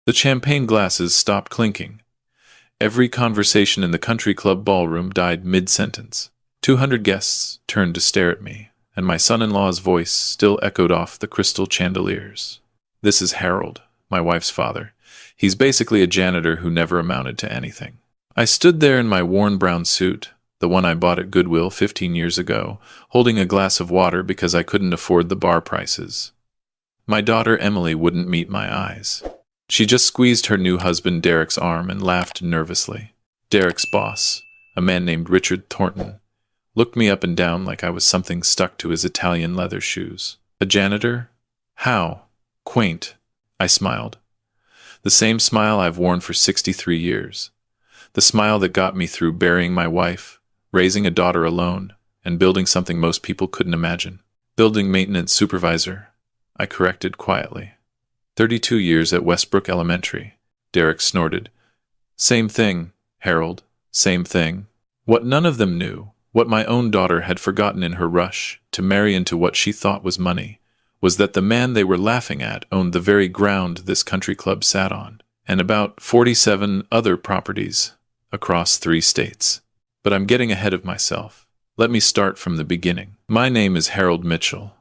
The champagne glasses stopped clinking. Every conversation in the country club ballroom died mid-sentence. 200 guests turned to stare at me, and my son-in-law's voice still echoed off the crystal chandeliers. This is Harold, my wife's father. He's basically a janitor who never amounted to anything. I stood there in my worn brown suit, the one I bought at Goodwill 15 years ago, holding a glass of water because I couldn't afford the bar prices. My daughter Emily wouldn't meet my eyes. She just squeezed her new husband Derek's arm and laughed nervously. Derek's boss, a man named Richard Thornton, looked me up and down like I was something stuck to his Italian leather shoes. A janitor? How? Quaint. I smiled. The same smile I've worn for 63 years. The smile that got me through burying my wife, raising a daughter alone, and building something most people couldn't imagine. Building maintenance supervisor, I corrected quietly. 32 years at Westbrook Elementary. Derek snorted. Same thing, Harold, same thing. What none of them knew, what my own daughter had forgotten in her rush to marry into what she thought was money, was that the man they were laughing at owned the very ground this country club sat on, and about 47 other properties across 3 states. But I'm getting ahead of myself. Let me start from the beginning. My name is Harold Mitchell,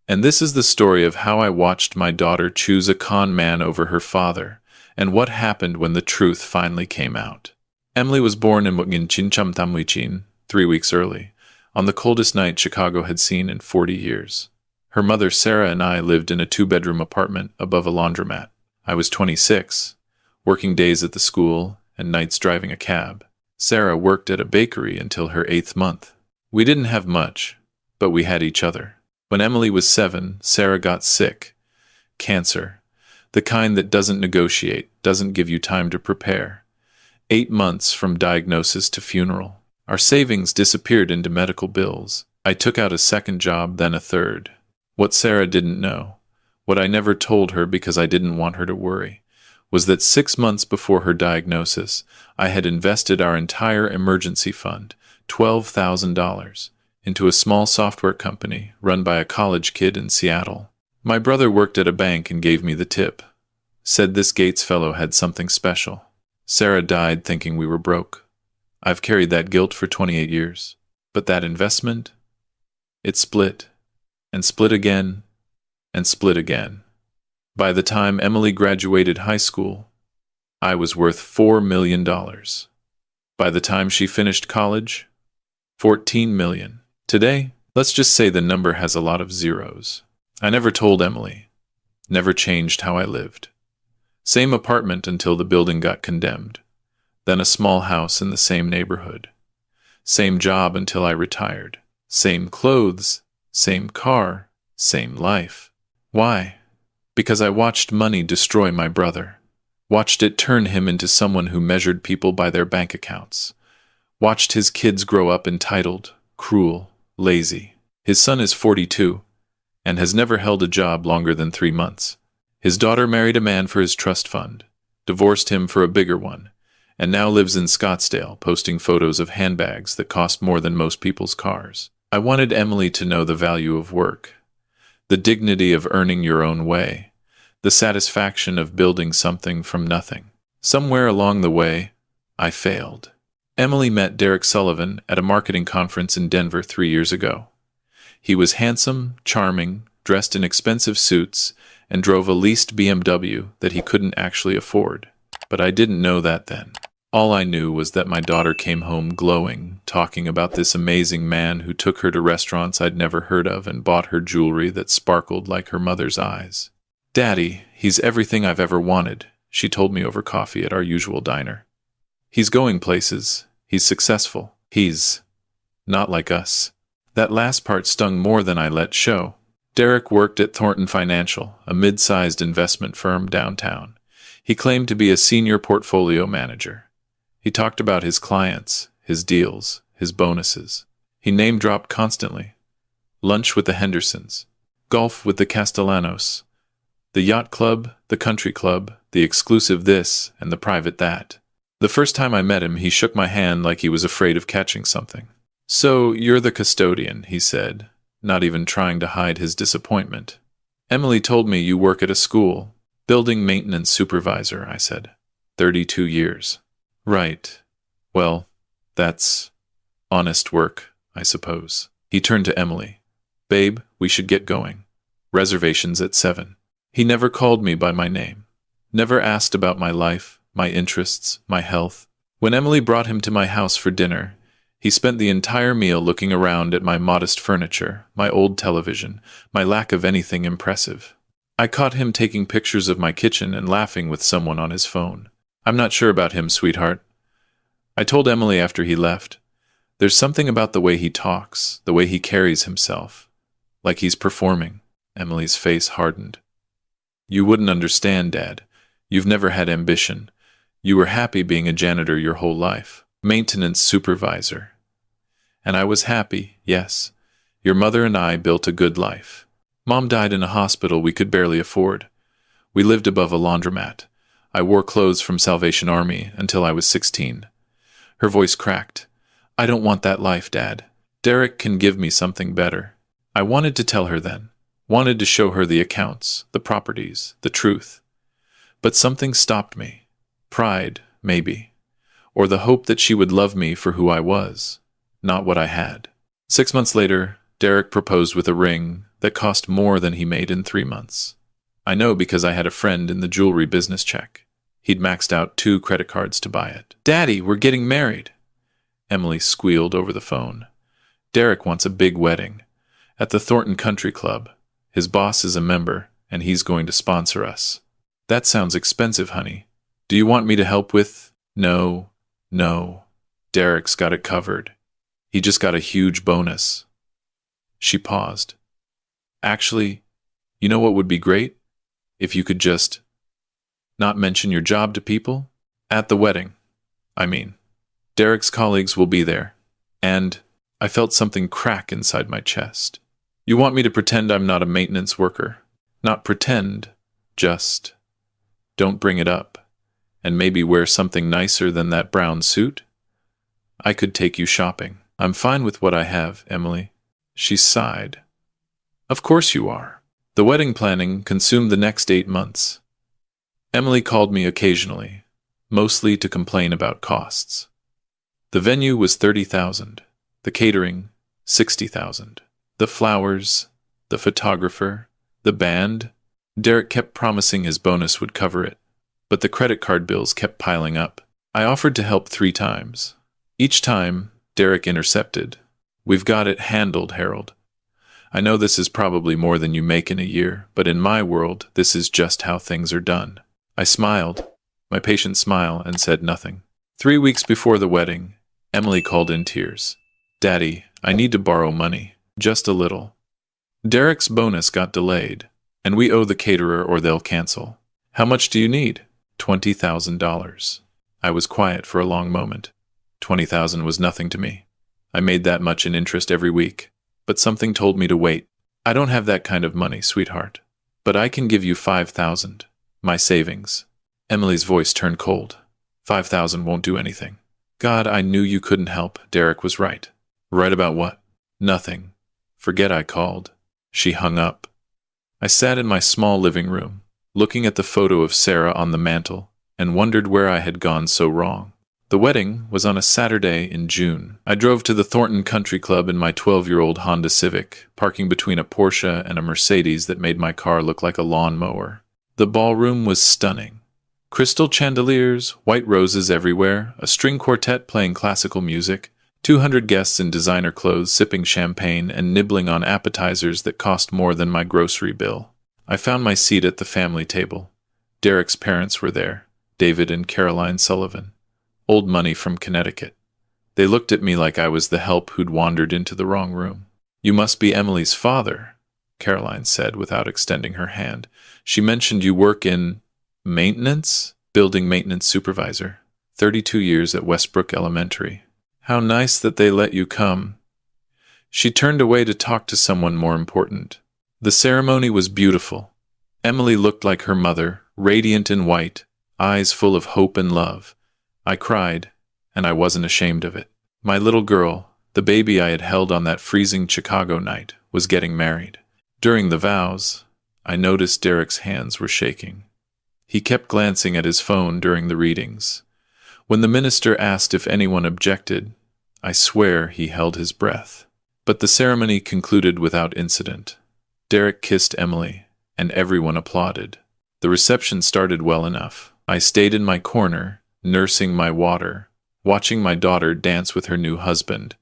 and this is the story of how I watched my daughter choose a con man over her father, and what happened when the truth finally came out. Emily was born in Mugin 3 weeks early, on the coldest night Chicago had seen in 40 years. Her mother Sarah and I lived in a 2-bedroom apartment above a laundromat. I was 26, working days at the school and nights driving a cab. Sarah worked at a bakery until her 8th month. We didn't have much, but we had each other. When Emily was 7, Sarah got sick. Cancer. The kind that doesn't negotiate, doesn't give you time to prepare. 8 months from diagnosis to funeral. Our savings disappeared into medical bills. I took out a second job, then a third. What Sarah didn't know, what I never told her because I didn't want her to worry, was that 6 months before her diagnosis, I had invested our entire emergency fund, $12,000, into a small software company run by a college kid in Seattle. My brother worked at a bank and gave me the tip. Said this Gates fellow had something special. Sarah died thinking we were broke. I've carried that guilt for 28 years. But that investment? It split. And split again. And split again. By the time Emily graduated high school, I was worth $4 million. By the time she finished college, $14 million. Today, let's just say the number has a lot of zeros. I never told Emily. Never changed how I lived. Same apartment until the building got condemned. Then a small house in the same neighborhood. Same job until I retired. Same clothes, same car, same life. Why? Because I watched money destroy my brother. Watched it turn him into someone who measured people by their bank accounts. Watched his kids grow up entitled, cruel, lazy. His son is 42 and has never held a job longer than 3 months. His daughter married a man for his trust fund, divorced him for a bigger one, and now lives in Scottsdale, posting photos of handbags that cost more than most people's cars. I wanted Emily to know the value of work, the dignity of earning your own way, the satisfaction of building something from nothing. Somewhere along the way, I failed. Emily met Derek Sullivan at a marketing conference in Denver 3 years ago. He was handsome, charming, dressed in expensive suits, and drove a leased BMW that he couldn't actually afford. But I didn't know that then. All I knew was that my daughter came home glowing, talking about this amazing man who took her to restaurants I'd never heard of and bought her jewelry that sparkled like her mother's eyes. "Daddy, he's everything I've ever wanted," she told me over coffee at our usual diner. "He's going places. He's successful. He's not like us." That last part stung more than I let show. Derek worked at Thornton Financial, a mid-sized investment firm downtown. He claimed to be a senior portfolio manager. He talked about his clients, his deals, his bonuses. He name-dropped constantly. Lunch with the Hendersons, golf with the Castellanos, the yacht club, the country club, the exclusive this, and the private that. The first time I met him, he shook my hand like he was afraid of catching something. "So, you're the custodian," he said, not even trying to hide his disappointment. "Emily told me you work at a school." Building maintenance supervisor, I said. 32 years. Right. Well, that's honest work, I suppose. He turned to Emily. Babe, we should get going. Reservations at 7. He never called me by my name. Never asked about my life, my interests, my health. When Emily brought him to my house for dinner, he spent the entire meal looking around at my modest furniture, my old television, my lack of anything impressive. I caught him taking pictures of my kitchen and laughing with someone on his phone. I'm not sure about him, sweetheart. I told Emily after he left. There's something about the way he talks, the way he carries himself. Like he's performing. Emily's face hardened. You wouldn't understand, Dad. You've never had ambition. You were happy being a janitor your whole life. Maintenance supervisor. And I was happy, yes. Your mother and I built a good life. Mom died in a hospital we could barely afford. We lived above a laundromat. I wore clothes from Salvation Army until I was 16. Her voice cracked. I don't want that life, Dad. Derek can give me something better. I wanted to tell her then. Wanted to show her the accounts, the properties, the truth. But something stopped me. Pride, maybe. Or the hope that she would love me for who I was, not what I had. 6 months later, Derek proposed with a ring that cost more than he made in 3 months. I know because I had a friend in the jewelry business check. He'd maxed out 2 credit cards to buy it. Daddy, we're getting married. Emily squealed over the phone. Derek wants a big wedding. At the Thornton Country Club. His boss is a member, and he's going to sponsor us. That sounds expensive, honey. Do you want me to help with? No. Derek's got it covered. He just got a huge bonus. She paused. Actually, you know what would be great? If you could just not mention your job to people? At the wedding, I mean. Derek's colleagues will be there. And I felt something crack inside my chest. You want me to pretend I'm not a maintenance worker? Not pretend, just don't bring it up. And maybe wear something nicer than that brown suit? I could take you shopping. I'm fine with what I have, Emily. She sighed. Of course you are. The wedding planning consumed the next 8 months. Emily called me occasionally, mostly to complain about costs. The venue was $30,000. The catering, $60,000. The flowers, the photographer, the band. Derek kept promising his bonus would cover it, but the credit card bills kept piling up. I offered to help 3 times. Each time, Derek intercepted. We've got it handled, Harold. I know this is probably more than you make in a year, but in my world, this is just how things are done. I smiled, my patient smile, and said nothing. 3 weeks before the wedding, Emily called in tears. Daddy, I need to borrow money. Just a little. Derek's bonus got delayed, and we owe the caterer or they'll cancel. How much do you need? $20,000. I was quiet for a long moment. $20,000 was nothing to me. I made that much in interest every week, but something told me to wait. I don't have that kind of money, sweetheart, but I can give you $5,000. My savings. Emily's voice turned cold. $5,000 won't do anything. God, I knew you couldn't help. Derek was right. Right about what? Nothing. Forget I called. She hung up. I sat in my small living room, looking at the photo of Sarah on the mantel, and wondered where I had gone so wrong. The wedding was on a Saturday in June. I drove to the Thornton Country Club in my 12-year-old Honda Civic, parking between a Porsche and a Mercedes that made my car look like a lawnmower. The ballroom was stunning. Crystal chandeliers, white roses everywhere, a string quartet playing classical music, 200 guests in designer clothes sipping champagne and nibbling on appetizers that cost more than my grocery bill. I found my seat at the family table. Derek's parents were there, David and Caroline Sullivan. Old money from Connecticut. They looked at me like I was the help who'd wandered into the wrong room. You must be Emily's father, Caroline said without extending her hand. She mentioned you work in maintenance? Building maintenance supervisor. 32 years at Westbrook Elementary. How nice that they let you come. She turned away to talk to someone more important. The ceremony was beautiful. Emily looked like her mother, radiant in white, eyes full of hope and love. I cried, and I wasn't ashamed of it. My little girl, the baby I had held on that freezing Chicago night, was getting married. During the vows, I noticed Derek's hands were shaking. He kept glancing at his phone during the readings. When the minister asked if anyone objected, I swear he held his breath. But the ceremony concluded without incident. Derek kissed Emily, and everyone applauded. The reception started well enough. I stayed in my corner, nursing my water, watching my daughter dance with her new husband.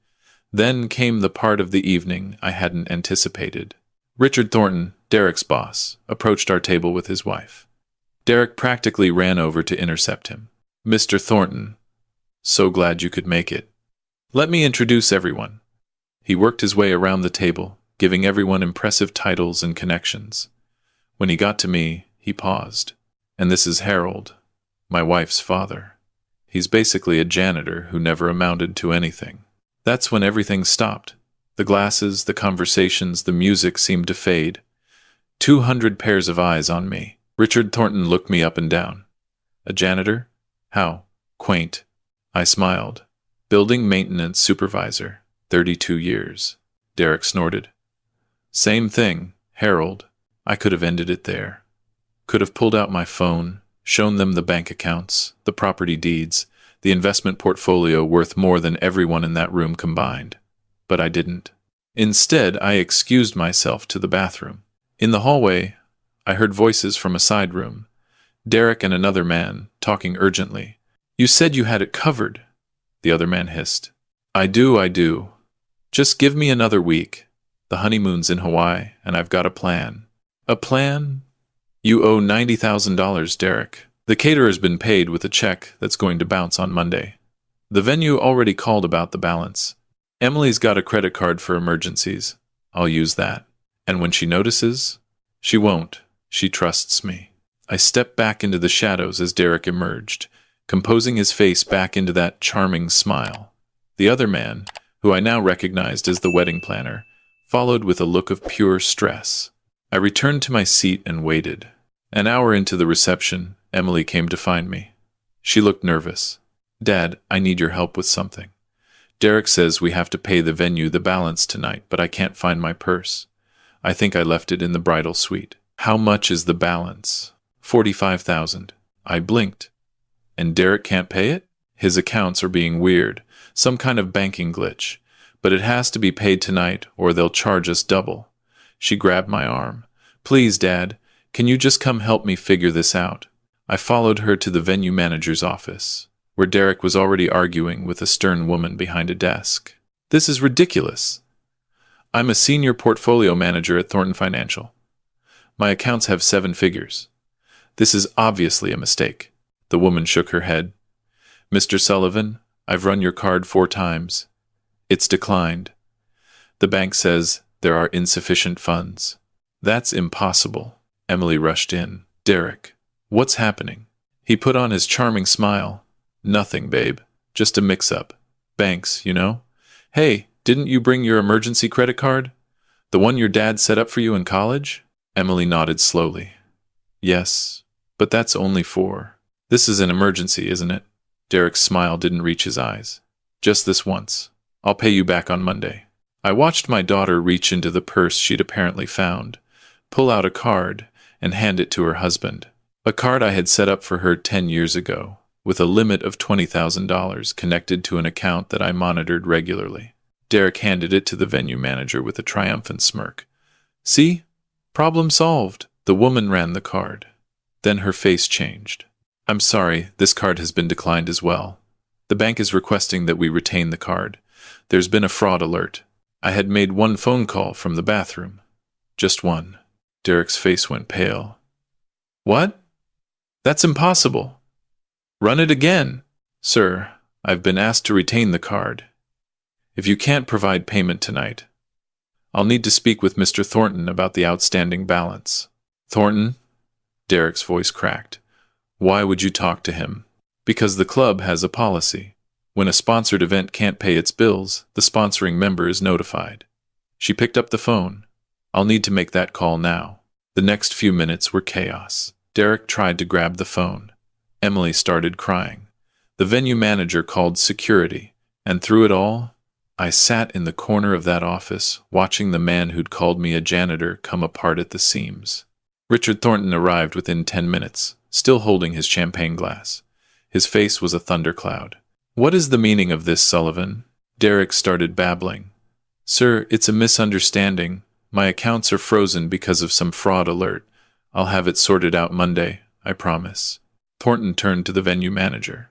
Then came the part of the evening I hadn't anticipated. Richard Thornton, Derek's boss, approached our table with his wife. Derek practically ran over to intercept him. "Mr. Thornton, so glad you could make it. Let me introduce everyone." He worked his way around the table, giving everyone impressive titles and connections. When he got to me, he paused. "And this is Harold, my wife's father. He's basically a janitor who never amounted to anything." That's when everything stopped. The glasses, the conversations, the music seemed to fade. 200 pairs of eyes on me. Richard Thornton looked me up and down. "A janitor? How quaint." I smiled. "Building maintenance supervisor, 32 years. Derek snorted. "Same thing, Harold." I could have ended it there. Could have pulled out my phone, shown them the bank accounts, the property deeds, the investment portfolio worth more than everyone in that room combined. But I didn't. Instead, I excused myself to the bathroom. In the hallway, I heard voices from a side room. Derek and another man, talking urgently. "You said you had it covered," the other man hissed. I do. Just give me another week. The honeymoon's in Hawaii, and I've got a plan." "A plan?" "You owe $90,000, Derek. The caterer's been paid with a check that's going to bounce on Monday. The venue already called about the balance. Emily's got a credit card for emergencies. I'll use that. And when she notices, she won't. She trusts me." I stepped back into the shadows as Derek emerged, composing his face back into that charming smile. The other man, who I now recognized as the wedding planner, followed with a look of pure stress. I returned to my seat and waited. An hour into the reception, Emily came to find me. She looked nervous. "Dad, I need your help with something. Derek says we have to pay the venue the balance tonight, but I can't find my purse. I think I left it in the bridal suite." "How much is the balance?" $45,000. I blinked. "And Derek can't pay it?" "His accounts are being weird. Some kind of banking glitch. But it has to be paid tonight or they'll charge us double." She grabbed my arm. "Please, Dad, can you just come help me figure this out?" I followed her to the venue manager's office, where Derek was already arguing with a stern woman behind a desk. "This is ridiculous. I'm a senior portfolio manager at Thornton Financial. My accounts have 7 figures. This is obviously a mistake." The woman shook her head. "Mr. Sullivan, I've run your card 4 times. It's declined. The bank says there are insufficient funds." "That's impossible." Emily rushed in. "Derek, what's happening?" He put on his charming smile. "Nothing, babe. Just a mix-up. Banks, you know. Hey, didn't you bring your emergency credit card? The one your dad set up for you in college?" Emily nodded slowly. "Yes, but that's only for... This is an emergency, isn't it?" Derek's smile didn't reach his eyes. "Just this once. I'll pay you back on Monday." I watched my daughter reach into the purse she'd apparently found, pull out a card, and hand it to her husband. A card I had set up for her 10 years ago, with a limit of $20,000 connected to an account that I monitored regularly. Derek handed it to the venue manager with a triumphant smirk. "See? Problem solved." The woman ran the card. Then her face changed. "I'm sorry, this card has been declined as well. The bank is requesting that we retain the card. There's been a fraud alert." I had made 1 phone call from the bathroom. Just 1. Derek's face went pale. "What? That's impossible. Run it again." "Sir, I've been asked to retain the card. If you can't provide payment tonight, I'll need to speak with Mr. Thornton about the outstanding balance." "Thornton?" Derek's voice cracked. "Why would you talk to him?" "Because the club has a policy. When a sponsored event can't pay its bills, the sponsoring member is notified." She picked up the phone. "I'll need to make that call now." The next few minutes were chaos. Derek tried to grab the phone. Emily started crying. The venue manager called security, and through it all, I sat in the corner of that office, watching the man who'd called me a janitor come apart at the seams. Richard Thornton arrived within 10 minutes, still holding his champagne glass. His face was a thundercloud. "What is the meaning of this, Sullivan?" Derek started babbling. "Sir, it's a misunderstanding. My accounts are frozen because of some fraud alert. I'll have it sorted out Monday, I promise." Thornton turned to the venue manager.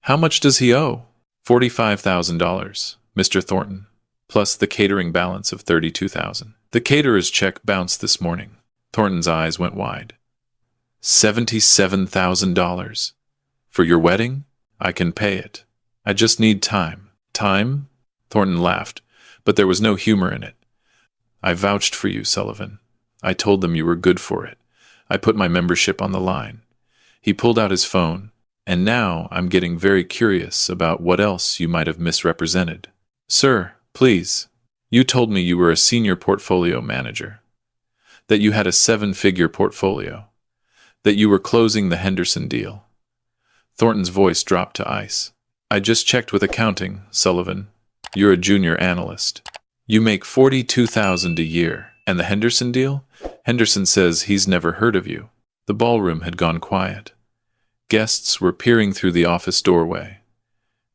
"How much does he owe?" $45,000, Mr. Thornton, plus the catering balance of $32,000. The caterer's check bounced this morning. Thornton's eyes went wide. $77,000. For your wedding? I can pay it. I just need time. Time? Thornton laughed, but there was no humor in it. "I vouched for you, Sullivan. I told them you were good for it. I put my membership on the line." He pulled out his phone. "And now I'm getting very curious about what else you might have misrepresented." "Sir, please. You told me you were a senior portfolio manager. That you had a 7-figure portfolio. That you were closing the Henderson deal." Thornton's voice dropped to ice. "I just checked with accounting, Sullivan. You're a junior analyst. You make $42,000 a year. And the Henderson deal? Henderson says he's never heard of you." The ballroom had gone quiet. Guests were peering through the office doorway.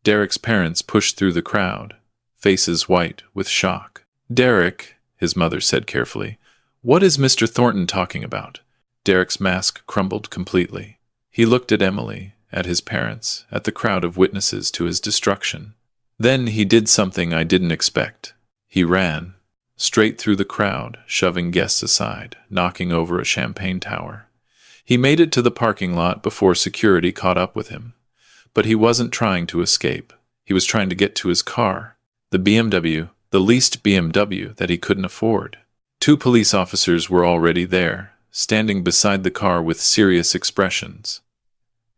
Derek's parents pushed through the crowd, faces white with shock. "Derek," his mother said carefully, "what is Mr. Thornton talking about?" Derek's mask crumbled completely. He looked at Emily, at his parents, at the crowd of witnesses to his destruction. Then he did something I didn't expect. He ran, straight through the crowd, shoving guests aside, knocking over a champagne tower. He made it to the parking lot before security caught up with him. But he wasn't trying to escape. He was trying to get to his car, the BMW, the leased BMW that he couldn't afford. 2 police officers were already there, standing beside the car with serious expressions.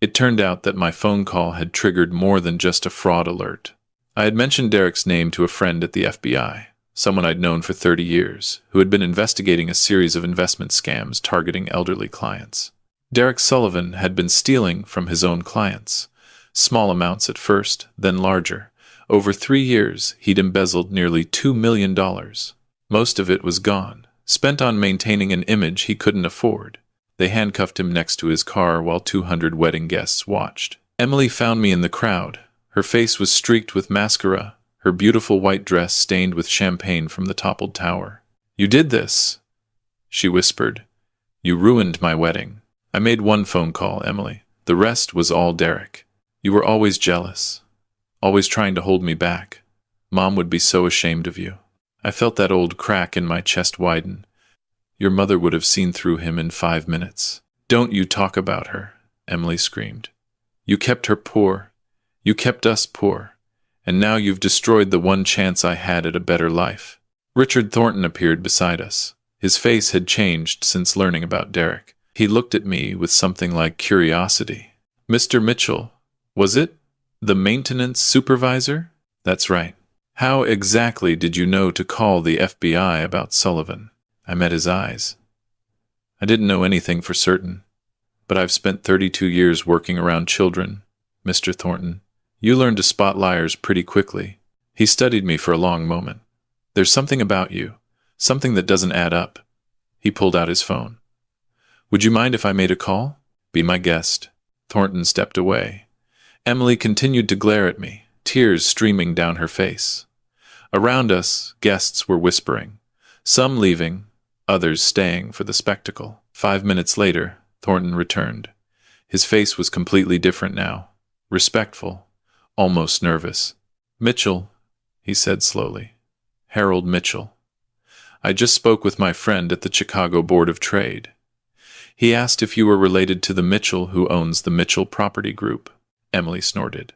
It turned out that my phone call had triggered more than just a fraud alert. I had mentioned Derek's name to a friend at the FBI, someone I'd known for 30 years, who had been investigating a series of investment scams targeting elderly clients. Derek Sullivan had been stealing from his own clients, small amounts at first, then larger. Over 3 years, he'd embezzled nearly $2 million. Most of it was gone, spent on maintaining an image he couldn't afford. They handcuffed him next to his car while 200 wedding guests watched. Emily found me in the crowd. Her face was streaked with mascara, her beautiful white dress stained with champagne from the toppled tower. "You did this," she whispered. "You ruined my wedding." "I made one phone call, Emily. The rest was all Derek. You were always jealous, always trying to hold me back. Mom would be so ashamed of you." I felt that old crack in my chest widen. Your mother would have seen through him in 5 minutes. "Don't you talk about her," Emily screamed. "You kept her poor. You kept us poor. And now you've destroyed the one chance I had at a better life." Richard Thornton appeared beside us. His face had changed since learning about Derek. He looked at me with something like curiosity. "Mr. Mitchell, was it? The maintenance supervisor?" "That's right. How exactly did you know to call the FBI about Sullivan?" I met his eyes. "I didn't know anything for certain, but I've spent 32 years working around children, Mr. Thornton. You learn to spot liars pretty quickly." He studied me for a long moment. "There's something about you, something that doesn't add up." He pulled out his phone. "Would you mind if I made a call?" "Be my guest." Thornton stepped away. Emily continued to glare at me, tears streaming down her face. Around us, guests were whispering, some leaving, others staying for the spectacle. 5 minutes later, Thornton returned. His face was completely different now, respectful, almost nervous. "Mitchell," he said slowly. "Harold Mitchell. I just spoke with my friend at the Chicago Board of Trade. He asked if you were related to the Mitchell who owns the Mitchell Property Group." Emily snorted.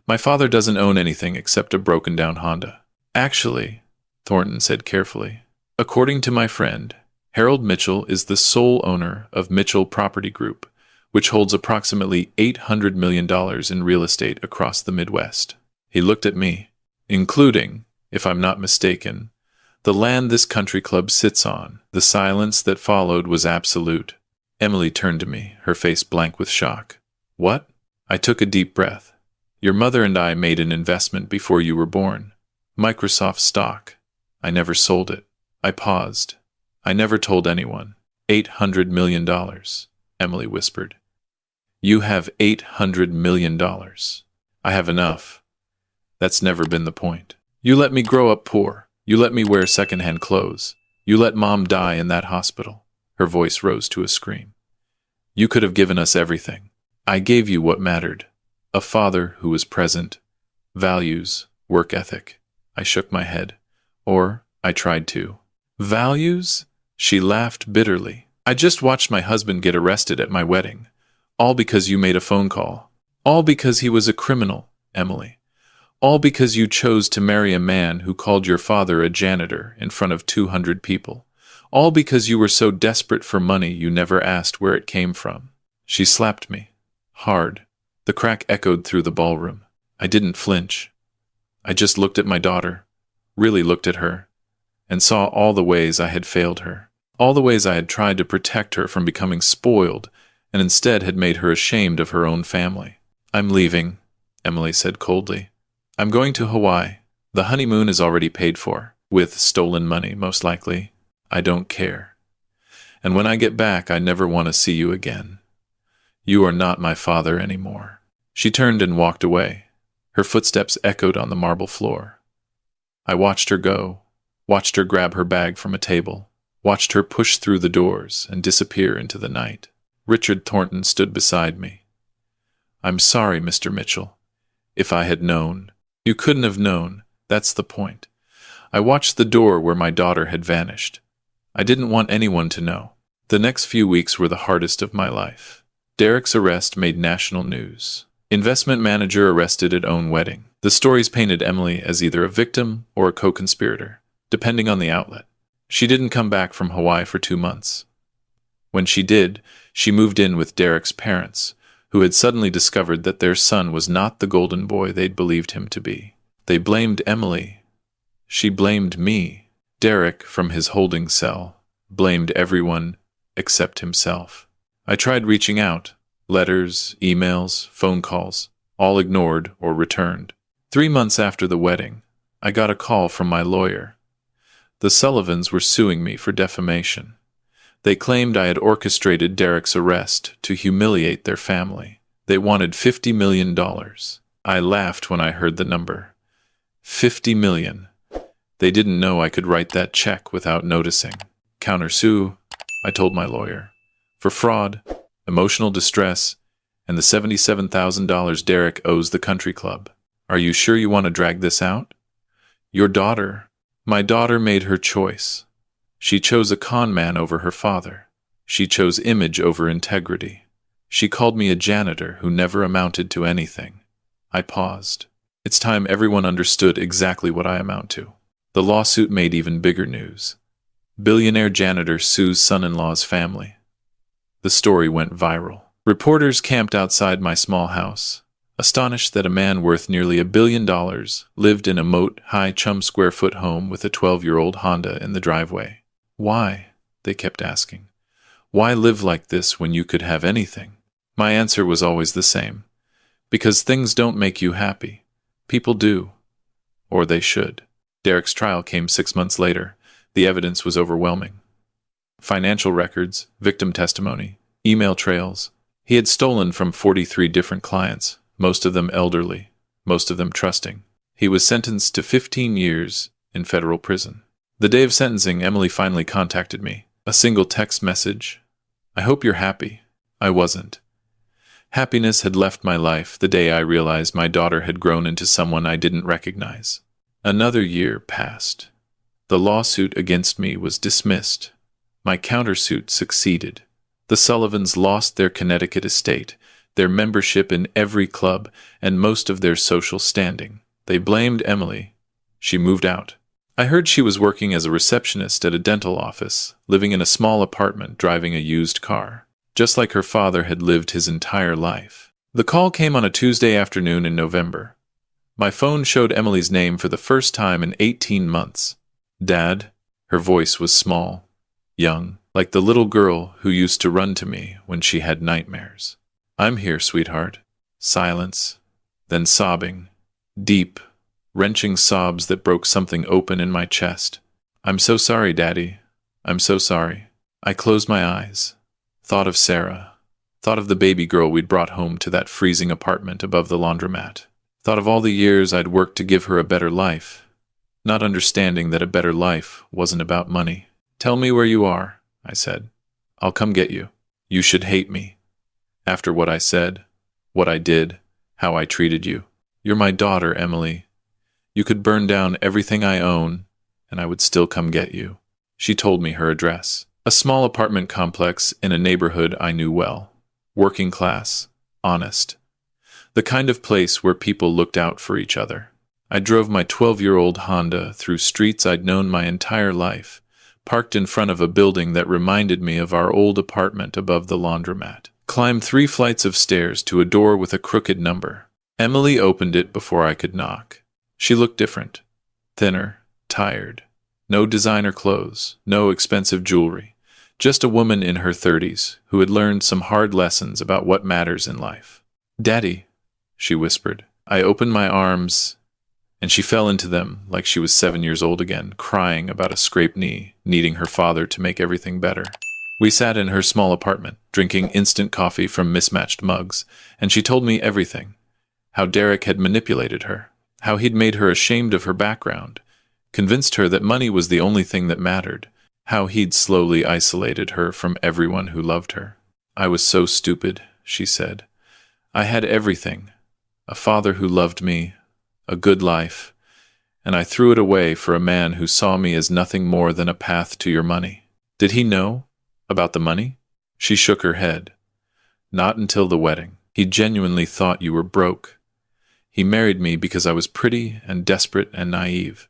"My father doesn't own anything except a broken-down Honda." "Actually," Thornton said carefully, "according to my friend, Harold Mitchell is the sole owner of Mitchell Property Group, which holds approximately $800 million in real estate across the Midwest." He looked at me, "Including, if I'm not mistaken, the land this country club sits on." The silence that followed was absolute. Emily turned to me, her face blank with shock. "What?" I took a deep breath. "Your mother and I made an investment before you were born. Microsoft stock. I never sold it." I paused. "I never told anyone." $800 million, Emily whispered. You have $800 million. I have enough. That's never been the point. You let me grow up poor. You let me wear secondhand clothes. You let Mom die in that hospital. Her voice rose to a scream. You could have given us everything. I gave you what mattered. A father who was present. Values. Work ethic. I shook my head. Or, I tried to. Values? She laughed bitterly. I just watched my husband get arrested at my wedding. All because you made a phone call. All because he was a criminal, Emily. All because you chose to marry a man who called your father a janitor in front of 200 people. All because you were so desperate for money you never asked where it came from. She slapped me. Hard. The crack echoed through the ballroom. I didn't flinch. I just looked at my daughter, really looked at her, and saw all the ways I had failed her. All the ways I had tried to protect her from becoming spoiled, and instead had made her ashamed of her own family. I'm leaving, Emily said coldly. I'm going to Hawaii. The honeymoon is already paid for, with stolen money, most likely. I don't care. And when I get back, I never want to see you again. You are not my father anymore. She turned and walked away. Her footsteps echoed on the marble floor. I watched her go, watched her grab her bag from a table, watched her push through the doors and disappear into the night. Richard Thornton stood beside me. I'm sorry, Mr. Mitchell. If I had known. You couldn't have known. That's the point. I watched the door where my daughter had vanished. I didn't want anyone to know. The next few weeks were the hardest of my life. Derek's arrest made national news. Investment manager arrested at own wedding. The stories painted Emily as either a victim or a co-conspirator, depending on the outlet. She didn't come back from Hawaii for 2 months. When she did, she moved in with Derek's parents, who had suddenly discovered that their son was not the golden boy they'd believed him to be. They blamed Emily. She blamed me. Derek, from his holding cell, blamed everyone except himself. I tried reaching out. Letters, emails, phone calls, all ignored or returned. 3 months after the wedding, I got a call from my lawyer. The Sullivans were suing me for defamation. They claimed I had orchestrated Derek's arrest to humiliate their family. They wanted $50 million. I laughed when I heard the number. $50 million. They didn't know I could write that check without noticing. Countersue, I told my lawyer, for fraud, emotional distress, and the $77,000 Derek owes the country club. Are you sure you want to drag this out? Your daughter. My daughter made her choice. She chose a con man over her father. She chose image over integrity. She called me a janitor who never amounted to anything. I paused. It's time everyone understood exactly what I amount to. The lawsuit made even bigger news. Billionaire janitor sues son-in-law's family. The story went viral. Reporters camped outside my small house, astonished that a man worth nearly $1 billion lived in a moat-high chum-square-foot home with a 12-year-old Honda in the driveway. Why? They kept asking. Why live like this when you could have anything? My answer was always the same. Because things don't make you happy. People do. Or they should. Derek's trial came 6 months later. The evidence was overwhelming. Financial records, victim testimony, email trails. He had stolen from 43 different clients, most of them elderly, most of them trusting. He was sentenced to 15 years in federal prison. The day of sentencing, Emily finally contacted me. A single text message. I hope you're happy. I wasn't. Happiness had left my life the day I realized my daughter had grown into someone I didn't recognize. Another year passed. The lawsuit against me was dismissed. My countersuit succeeded. The Sullivans lost their Connecticut estate, their membership in every club, and most of their social standing. They blamed Emily. She moved out. I heard she was working as a receptionist at a dental office, living in a small apartment, driving a used car, just like her father had lived his entire life. The call came on a Tuesday afternoon in November. My phone showed Emily's name for the first time in 18 months. Dad. Her voice was small, young, like the little girl who used to run to me when she had nightmares. I'm here, sweetheart. Silence, then sobbing, deep, wrenching sobs that broke something open in my chest. I'm so sorry, Daddy. I'm so sorry. I closed my eyes, thought of Sarah, Thought of the baby girl we'd brought home to that freezing apartment above the laundromat. Thought of all the years I'd worked to give her a better life, not understanding that a better life wasn't about money. "Tell me where you are," I said. "I'll come get you." "You should hate me. After what I said, what I did, how I treated you. You're my daughter, Emily. You could burn down everything I own, and I would still come get you." She told me her address. A small apartment complex in a neighborhood I knew well. Working class, honest. The kind of place where people looked out for each other. I drove my 12-year-old Honda through streets I'd known my entire life, parked in front of a building that reminded me of our old apartment above the laundromat. Climbed 3 flights of stairs to a door with a crooked number. Emily opened it before I could knock. She looked different. Thinner, tired. No designer clothes, no expensive jewelry. Just a woman in her 30s who had learned some hard lessons about what matters in life. "Daddy," she whispered. I opened my arms, and she fell into them like she was 7 years old again, crying about a scraped knee, needing her father to make everything better. We sat in her small apartment, drinking instant coffee from mismatched mugs, and she told me everything. How Derek had manipulated her, how he'd made her ashamed of her background, convinced her that money was the only thing that mattered, how he'd slowly isolated her from everyone who loved her. "I was so stupid," she said. "I had everything. A father who loved me, a good life, and I threw it away for a man who saw me as nothing more than a path to your money." "Did he know about the money?" She shook her head. "Not until the wedding. He genuinely thought you were broke. He married me because I was pretty and desperate and naive.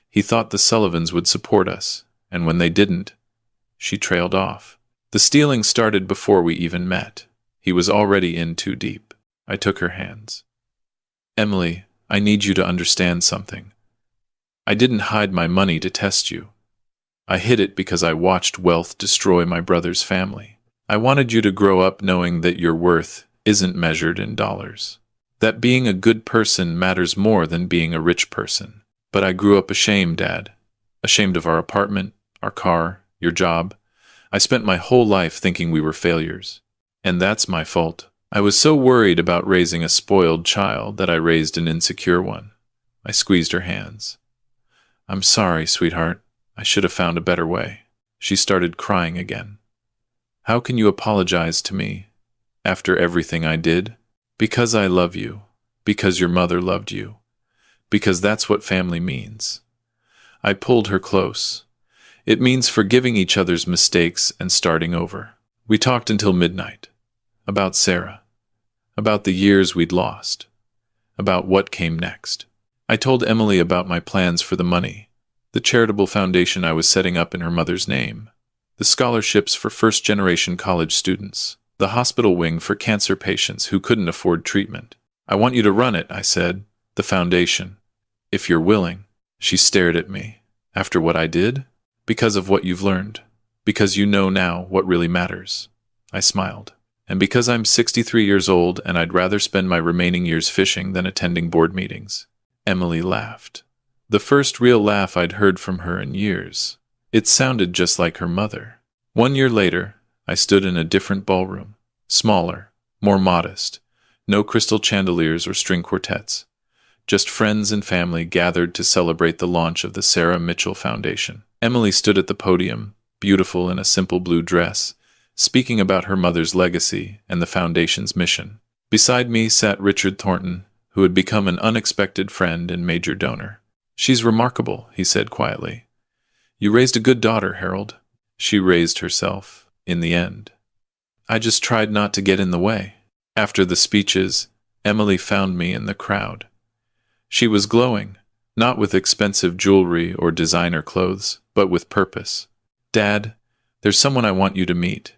He thought the Sullivans would support us, and when they didn't," she trailed off. "The stealing started before we even met. He was already in too deep." I took her hands. "Emily, I need you to understand something. I didn't hide my money to test you. I hid it because I watched wealth destroy my brother's family. I wanted you to grow up knowing that your worth isn't measured in dollars. That being a good person matters more than being a rich person. But I grew up ashamed, Dad. Ashamed of our apartment, our car, your job. I spent my whole life thinking we were failures. And that's my fault. I was so worried about raising a spoiled child that I raised an insecure one." I squeezed her hands. "I'm sorry, sweetheart. I should have found a better way." She started crying again. "How can you apologize to me after everything I did?" "Because I love you. Because your mother loved you. Because that's what family means." I pulled her close. "It means forgiving each other's mistakes and starting over." We talked until midnight. About Sarah. About the years we'd lost. About what came next. I told Emily about my plans for the money, the charitable foundation I was setting up in her mother's name, the scholarships for first-generation college students, the hospital wing for cancer patients who couldn't afford treatment. "I want you to run it," I said, "the foundation. If you're willing." She stared at me. "After what I did? Because of what you've learned. Because you know now what really matters." I smiled. "And because I'm 63 years old and I'd rather spend my remaining years fishing than attending board meetings." Emily laughed. The first real laugh I'd heard from her in years. It sounded just like her mother. 1 year later, I stood in a different ballroom. Smaller, more modest. No crystal chandeliers or string quartets. Just friends and family gathered to celebrate the launch of the Sarah Mitchell Foundation. Emily stood at the podium, beautiful in a simple blue dress, speaking about her mother's legacy and the foundation's mission. Beside me sat Richard Thornton, who had become an unexpected friend and major donor. "She's remarkable," he said quietly. "You raised a good daughter, Harold." She raised herself, in the end. I just tried not to get in the way. After the speeches, Emily found me in the crowd. She was glowing, not with expensive jewelry or designer clothes, but with purpose. "Dad, there's someone I want you to meet."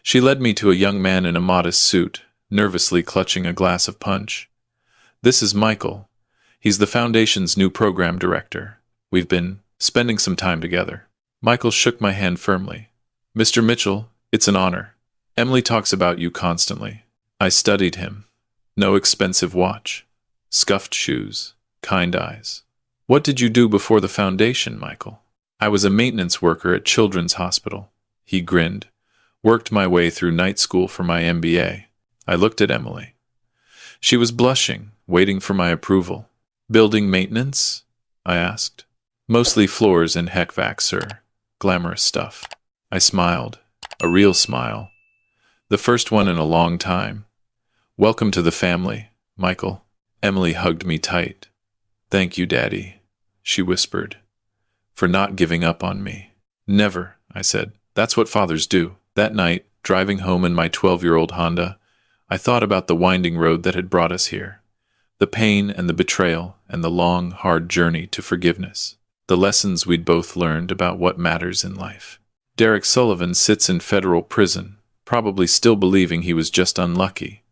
She led me to a young man in a modest suit, nervously clutching a glass of punch. "This is Michael. He's the foundation's new program director. We've been spending some time together." Michael shook my hand firmly. "Mr. Mitchell, it's an honor. Emily talks about you constantly." I studied him. No expensive watch. Scuffed shoes. Kind eyes. "What did you do before the foundation, Michael?" "I was a maintenance worker at Children's Hospital." He grinned. Worked my way through night school for my MBA. I looked at Emily. She was blushing, waiting for my approval. Building maintenance? I asked. Mostly floors and HVAC, sir. Glamorous stuff. I smiled. A real smile. The first one in a long time. Welcome to the family, Michael. Emily hugged me tight. Thank you, Daddy, she whispered, for not giving up on me. Never, I said. That's what fathers do. That night, driving home in my 12-year-old Honda, I thought about the winding road that had brought us here. The pain and the betrayal and the long, hard journey to forgiveness. The lessons we'd both learned about what matters in life. Derek Sullivan sits in federal prison, probably still believing he was just unlucky.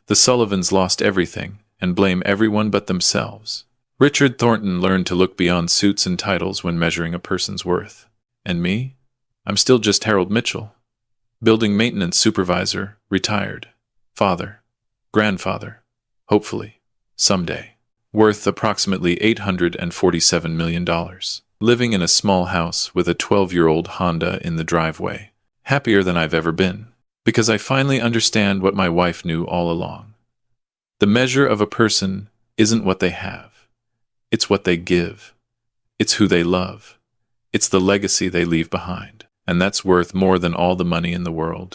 The Sullivans lost everything and blame everyone but themselves. Richard Thornton learned to look beyond suits and titles when measuring a person's worth. And me? I'm still just Harold Mitchell. Building maintenance supervisor, retired. Father. Grandfather. Hopefully. Someday. Worth approximately $847 million. Living in a small house with a 12-year-old Honda in the driveway. Happier than I've ever been. Because I finally understand what my wife knew all along. The measure of a person isn't what they have. It's what they give. It's who they love. It's the legacy they leave behind. And that's worth more than all the money in the world.